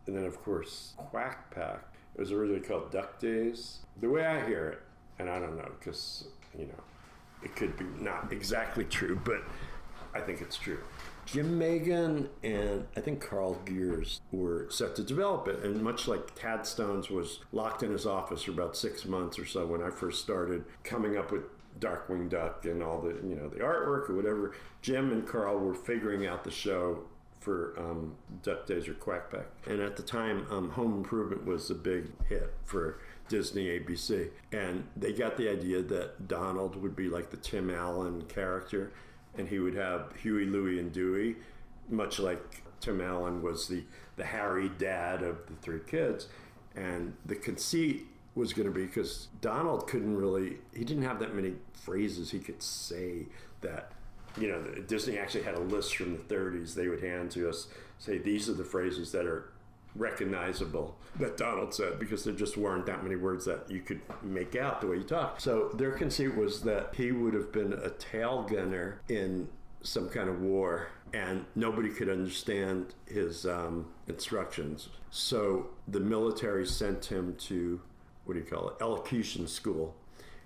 And then, of course, Quack Pack. It was originally called Duck Days. The way I hear it, and I don't know, because, it could be not exactly true, but I think it's true. Jim Megan and I think Carl Gears were set to develop it. And much like Tad Stones was locked in his office for about 6 months or so when I first started coming up with Darkwing Duck and all the, the artwork or whatever, Jim and Carl were figuring out the show for Duck Days or Quack Pack. And at the time, Home Improvement was a big hit for Disney ABC. And they got the idea that Donald would be like the Tim Allen character, and he would have Huey, Louie, and Dewey, much like Tim Allen was the Harry dad of the three kids. And the conceit was going to be, because Donald he didn't have that many phrases he could say that, Disney actually had a list from the 30s they would hand to us, say, these are the phrases that are recognizable that Donald said, because there just weren't that many words that you could make out the way he talked. So their conceit was that he would have been a tail gunner in some kind of war, and nobody could understand his instructions. So the military sent him to, elocution school,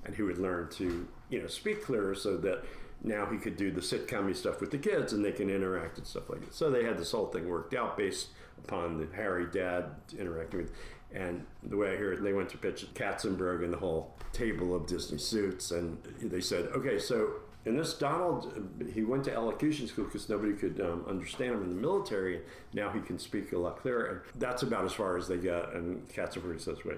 and he would learn to, speak clearer so that now he could do the sitcom-y stuff with the kids and they can interact and stuff like that. So they had this whole thing worked out based upon the Harry dad interacting with. And the way I hear it, they went to pitch at Katzenberg and the whole table of Disney suits. And they said, okay, so in this Donald, he went to elocution school because nobody could understand him in the military. Now he can speak a lot clearer. And that's about as far as they got. And Katzenberg says, wait,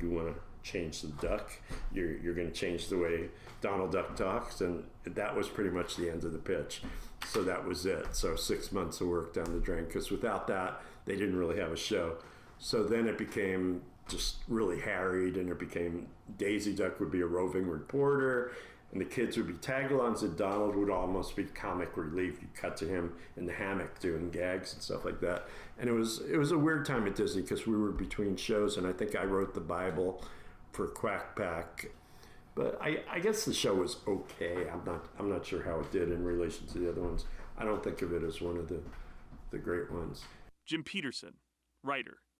you want to change the duck? You're going to change the way Donald Duck talks? And that was pretty much the end of the pitch. So that was it. So 6 months of work down the drain, because without that, they didn't really have a show. So then it became just really harried, and it became Daisy Duck would be a roving reporter, and the kids would be tag-alongs, and Donald would almost be comic relief. You cut to him in the hammock doing gags and stuff like that. And it was a weird time at Disney because we were between shows, and I think I wrote the Bible for Quack Pack. But I guess the show was okay. I'm not sure how it did in relation to the other ones. I don't think of it as one of the great ones. Jim Peterson, writer.